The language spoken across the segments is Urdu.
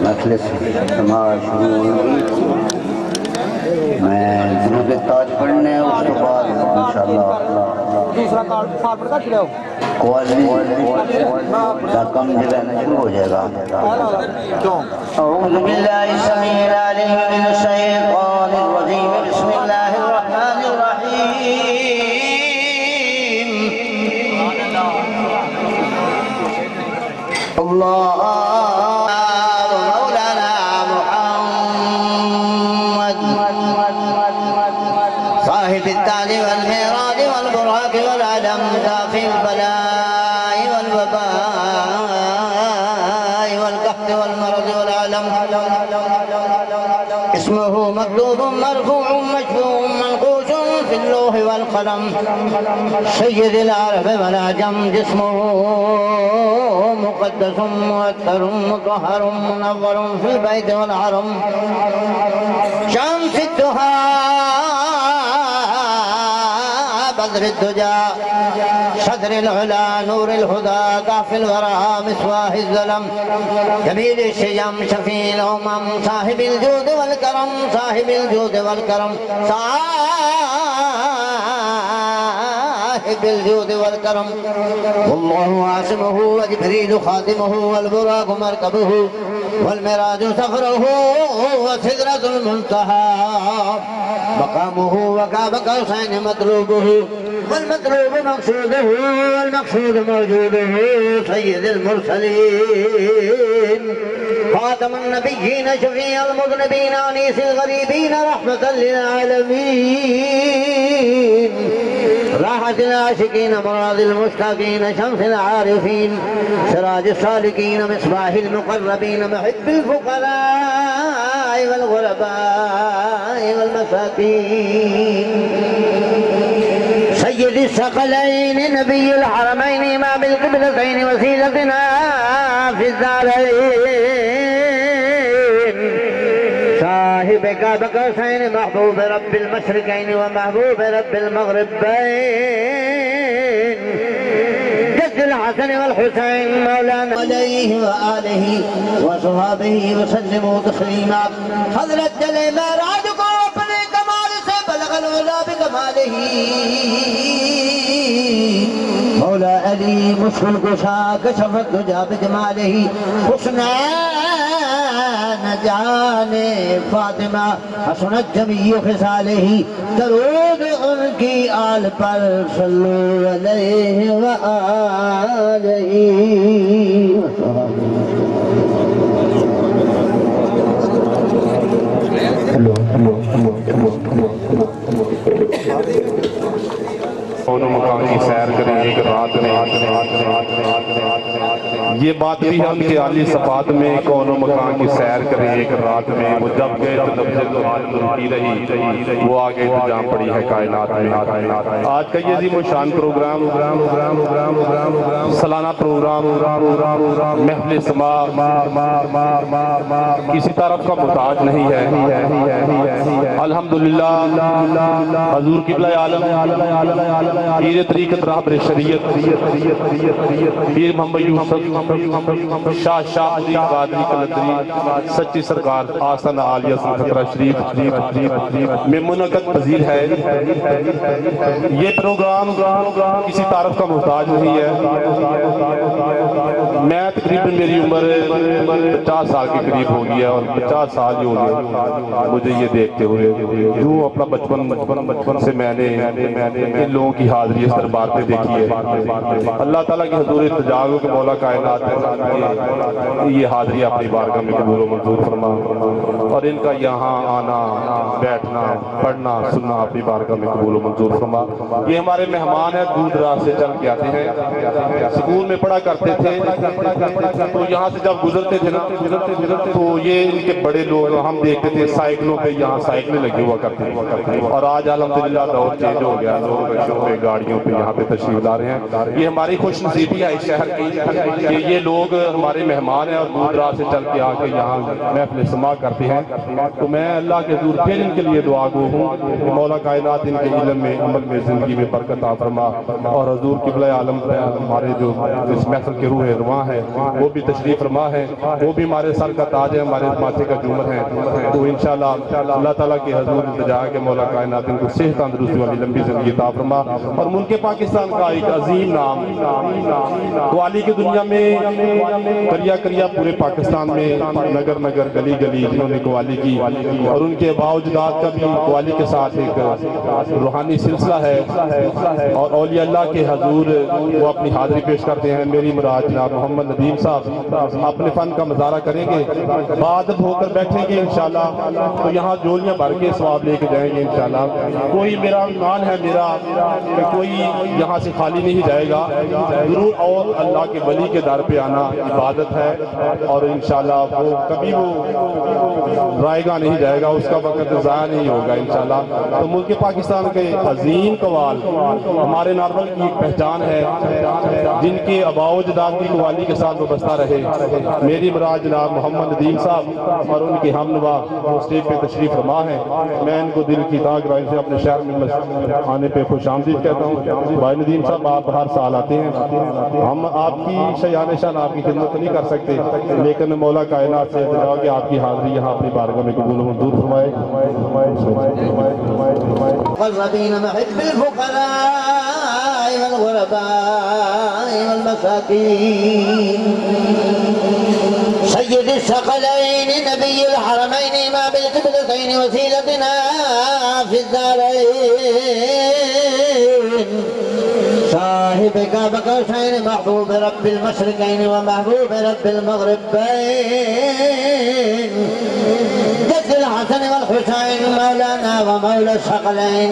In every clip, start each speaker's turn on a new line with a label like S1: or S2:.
S1: مجلس سماج شروع ہوگی. میں درود تاج پڑھنے اس کے بعد انشاءاللہ رقم جو ہے شروع ہو جائے گا. اعوذ باللہ السمیع العلیم من الشیطان الرجیم. بسم اللہ الرحمن الرحیم. اللہ مولانا محمد صاحب التاج والمعراج والبراق والعلم دافع البلاء والوباء والقحط والمرض والعلم. اسمه مكتوب مرفوع مشفوع منقوش في اللوح والقلم. سيد العرب والعجم. جسمه مقدس مؤثر مطهر منور في البيت والحرم. شمس الدهى بدر الدجى صدر العلا نور الهدى كهف الورى مصباح الظلم. جميل الشجم شفيع الأمم صاحب الجود والكرم صاحب الجود والكرم صاحب الجود والكرم. والله عاصمه وجبريل خادمه والبراق مركبه والمراج سفره وسدرة المنتهى مقامه وقاب قوسين مطلوبه والمطلوب مقصوده والمقصود موجوده. سيد المرسلين خاتم النبيين شفيع المذنبين أنيس الغريبين رحمة للعالمين. راحة العاشقين مراد المشتاقين شمس العارفين سراج السالكين مصباح المقربين محب الفقراء والغرباء والمساكين. سيد الثقلين نبي الحرمين إمام القبلتين وسيلتنا في الدارين. صاحب كعب قوسين محبوب رب المشرقين ومحبوب رب المغربين. جد الحسن والحسين مولانا عليه وآله وصحابه وسلموا تسليما. حضرت جل معراج کو اپنے کمال سے بلغ العلا بکمالہ. مولا علی مشکل کشا کشف الدجا بجمالہ. حسنین جانے فاطمہ حسنت جمیع خصالہ. درود ان کی آل پر صلو علیہ وآلہ.
S2: دونوں مقام کی سیر کریں ایک رات میں. یہ بات بھی ہم کے عالی صفات میں کون مقام کی سیر کریں ایک رات میں. وہ جب گئے تو لفظ دعا ملتی رہی وہ آگے تو جان پڑی ہے کائنات میں. آج کا یہ عظیم الشان پروگرام سالانہ پروگرام محفل سماع کسی طرف کا محتاج نہیں ہے. الحمدللہ حضور قبلہ عالم پیر طریقت راہبر شریعت پیر محمد یوسف شاہ علی قادری قلندری سچی سرکار آسن عالیہ خطرہ شریف میں منعقد پذیر ہے. یہ پروگرام کسی تعارف کا محتاج نہیں ہے. میں تقریباً میری عمر 50 سال کے قریب ہو گیا اور 50 سال جو ہو گئے مجھے یہ دیکھتے ہوئے جو اپنا بچپن سے میں نے ان لوگوں کی حاضری اس دربار پہ دیکھی ہے. اللہ تعالیٰ کی حضور تجاوز کے مولا کائنات ہے یہ حاضری اپنی بارگاہ میں قبول و منظور فرما اور ان کا یہاں آنا بیٹھنا پڑھنا سننا اپنی بارگاہ میں قبول و منظور فرما. یہ ہمارے مہمان ہیں دور دراز سے چل کے آتے ہیں. سکول میں پڑھا کرتے تھے تو یہاں سے جب گزرتے تھے نا تو یہ ان کے بڑے لوگ ہم دیکھتے تھے سائیکلوں پہ، یہاں سائیکلیں لگی ہوا کرتے ہیں، اور آج الحمدللہ دور چینج ہو گیا، لوگ بچوں پہ گاڑیوں پہ یہاں پہ تشریف لا رہے ہیں۔ یہ ہماری خوش نصیبی ہے اس شہر کی کہ یہ لوگ ہمارے مہمان ہیں اور دور دراز سے چل کے آ کے یہاں محفل سماع کرتے ہیں۔ تو میں اللہ کے حضور پھر ان کے لیے دعا گو ہوں کہ مولا کائنات ان کے علم میں، عمل میں، زندگی میں برکت عطا فرما، اور حضور قبلہ عالم ہمارے جو اس محفل کے روح رواں ہیں وہ بھی تشریف فرما ہے، وہ بھی ہمارے سر کا تاج ہے، ہمارے ماتھے کا جومر ہے۔ تو انشاءاللہ اللہ تعالیٰ کے حضور التجا ہے کہ مولا کائنات ان کو صحت تندرستی والی لمبی زندگی عطا فرما، اور ملک پاکستان کا ایک عظیم نام قوالی کی دنیا میں کریا کریا پورے پاکستان میں نگر نگر گلی گلی جنہوں نے قوالی کی، اور ان کے آباء و اجداد کا بھی قوالی کے ساتھ ایک روحانی سلسلہ ہے، اور اولیاء اللہ کے حضور وہ اپنی حاضری پیش کرتے ہیں۔ میری مراد جناب محمد ندیم صاحب اپنے فن کا مظاہرہ کریں گے، بعد ہو کر بیٹھیں گے انشاءاللہ، تو یہاں جولیاں بھر کے ثواب لے کے جائیں گے انشاءاللہ۔ کوئی میرا ایمان ہے میرا کہ کوئی یہاں سے خالی نہیں جائے گا ضرور، اور اللہ کے ولی کے در پہ آنا عبادت ہے، اور انشاءاللہ وہ کبھی وہ رائے گا نہیں جائے گا، اس کا وقت ضائع نہیں ہوگا انشاءاللہ۔ تو ملک پاکستان کے عظیم قوال ہمارے نارول کی ایک پہچان ہے، جن کے آباء و اجداد کی قوالی کے ساتھ وابستہ رہے۔ میری مراد جناب محمد ندیم صاحب اور ان کے ہم نوا وہ اسٹیج پہ تشریف فرما ہے، میں ان کو دل کی تہ گہرائی سے اپنے شہر میں آنے پہ خوش آمدید کہتا ہوں۔ بھائی ندیم صاحب آپ ہر سال آتے ہیں، ہم آپ کی شیان شان آپ کی خدمت نہیں کر سکتے، لیکن مولا کائنات سے التجا کہ آپ کی حاضری یہاں اپنی بارگاہ میں قبول و منظور فرمائے۔
S1: والربين محب الفقراء والغرباء والمساكين سيد الثقلين نبي الحرمين إمام القبلتين وسيلتنا في الدارين صاحب كعبة قوسين محبوب رب المشرقين ومحبوب رب المغربين جد الحسن والحسين مولانا ومولى الثقلين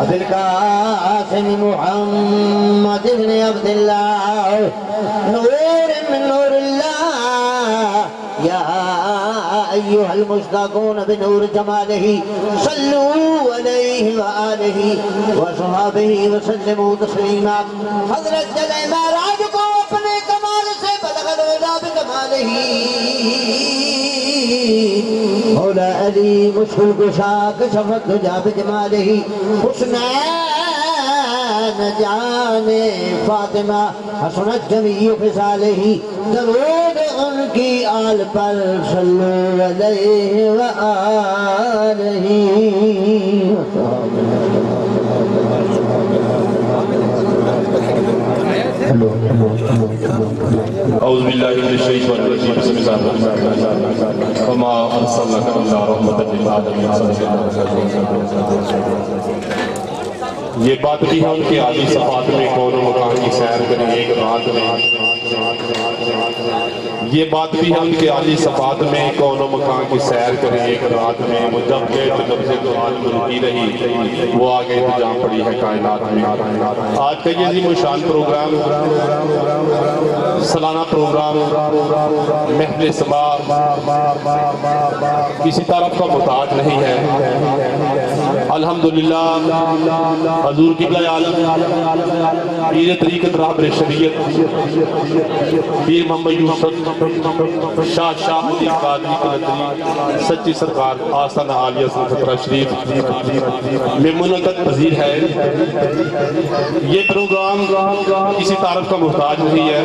S1: أبي القاسم محمد بن عبد الله نور من نور الله يا أيها المشتاقون بنور جماله صلوا عليه وآله وصحابه وسلموا تسليما۔ حضرت جل معراج کو اپنے کمال سے بلغ العلا بکمالہ، مولا علی مشکل کشا کشف الدجا بجمالہ، حسنین جان فاطمہ حسنت جمیع خصالہ، درود ان کی آل پر صلو علیہ وآلہ۔
S2: اعوذ باللہ من الشیطان الرجیم، بسم اللہ الرحمن الرحیم، وما ارسلناک الا رحمۃ للعالمین۔ یہ بات بھی ہے ان کے عالی صفات میں کون و مکان کی سیر کریں ایک رات میں، یہ بات بھی ہے ان کے عالی صفات میں کون و مکان کی سیر کریں ایک رات میں، وہ جب گئے تو جب سے تو عالم رکی رہی، وہ آگے انتظام پڑی ہے کائنات میں۔ آج کا یہ عظیم الشان پروگرام، سالانہ پروگرام محفل سماع کسی طرف کا محتاج نہیں ہے، الحمدللہ حضور قبلہ عالم پیر طریقت رہبر شریعت پیر محمد یوسف شاہ الدین قادری قلندری سچی سرکار آستانہ عالیہ سترہ شریف میں منعقد پذیر ہے۔ یہ پروگرام کسی تعارف کا محتاج نہیں ہے۔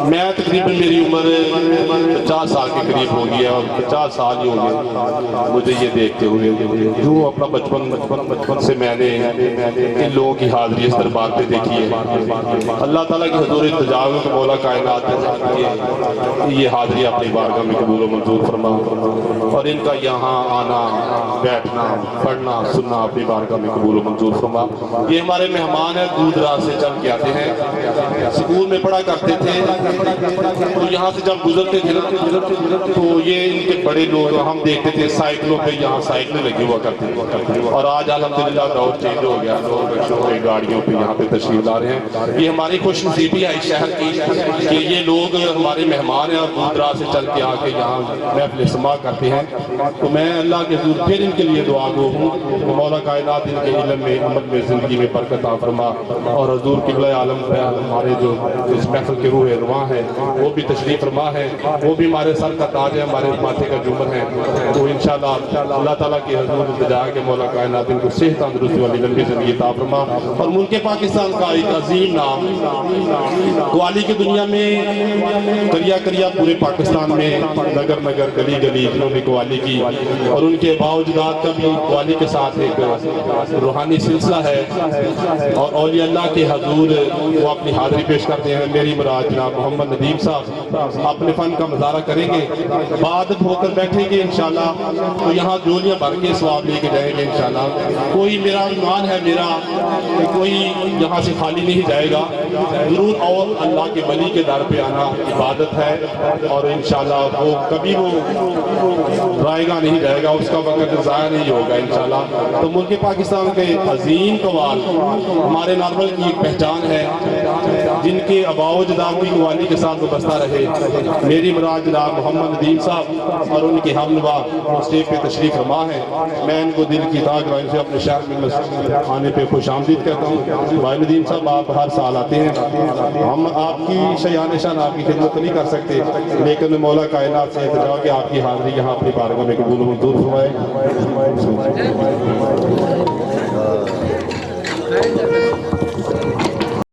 S2: میں تقریباً میری عمر 50 سال کے قریب ہو گیا، اور 50 سال ہی ہو گئے مجھے یہ دیکھتے ہوئے، جو اپنا بچپن سے میں نے ان لوگوں کی حاضری اس دربار پہ دیکھی ہے۔ اللہ تعالیٰ کی حضور التجا کہ مولا کائنات یہ حاضری اپنی بارگاہ میں قبول و منظور فرما، اور ان کا یہاں آنا بیٹھنا پڑھنا سننا اپنی بارگاہ میں قبول و منظور فرما۔ یہ ہمارے مہمان ہیں، دور دراز سے چل کے آتے ہیں، سکول میں پڑھا کرتے تھے، تو یہاں سے جب گزرتے تھے تو یہ ان کے بڑے لوگ ہم دیکھتے تھے سائیکلوں پہ، یہاں سائیکلیں لگی ہوا کرتے ہیں، اور آج الحمدللہ دور چینج ہو گیا، لوگ شوہر گاڑیوں پہ یہاں پہ تشریف لا رہے ہیں۔ یہ ہماری خوش نصیبی ہے اس شہر کی کہ یہ لوگ ہمارے مہمان ہیں اور دور دراز سے چل کے آ کے یہاں محفل سماع کرتے ہیں۔ تو میں اللہ کے حضور پھر ان کے لیے دعا گو ہوں کہ مولا کائنات ان کے علم میں، عمل میں، زندگی میں برکت عطا فرما، اور حضور قبلہ عالم ہمارے جو اس محفل کے روح رواں ہیں وہ بھی تشریف فرما ہے، وہ بھی ہمارے سر کا تاج ہے، ہمارے ماتھے کا جمر ہے۔ تو انشاءاللہ اللہ تعالیٰ کے حضور التجا کہ مولا کائنات ان کو صحت تندرستی والی لمبی زندگی عطا فرما، اور ملک پاکستان کا ایک عظیم نام قوالی کی دنیا میں کریا کریا پورے پاکستان میں نگر نگر گلی گلی جنہوں نے قوالی کی، اور ان کے آباء و اجداد کا بھی قوالی کے ساتھ ایک روحانی سلسلہ ہے، اور اولیاء اللہ کے حضور وہ اپنی حاضری پیش کرتے ہیں۔ میری مراد جناب محمد ندیم صاحب اپنے فن کا مظاہرہ کریں گے، بعد ہو کر بیٹھیں گے انشاءاللہ، تو یہاں جولیاں بھر کے ثواب لے کے جائیں گے انشاءاللہ۔ کوئی میرا ایمان ہے میرا کہ کوئی یہاں سے خالی نہیں جائے گا، ضرور اور اللہ کے ولی کے در پہ آنا عبادت ہے، اور انشاءاللہ وہ کبھی وہ رائے گا نہیں جائے گا، اس کا وقت ضائع نہیں ہوگا انشاءاللہ۔ تو ملک پاکستان کے عظیم قوال ہمارے نارمل کی ایک پہچان ہے، جن کے آباء و اجداد کی قوالی کے ساتھ وابستہ رہے۔ میری مراد جناب محمد ندیم صاحب اور ان کے ہم نوا اسٹیج پہ تشریف فرما ہے۔ میں ان کو دل کی تاج رائن سے اپنے شہر میں آنے پہ خوش آمدید کہتا ہوں۔ بھائی ندیم صاحب آپ ہر سال آتے ہیں، ہم آپ کی شیان شان آپ کی خدمت نہیں کر سکتے، لیکن مولا کائنات سے التجا کہ آپ کی حاضری یہاں اپنی بارگاہ میں قبول و منظور فرمائے۔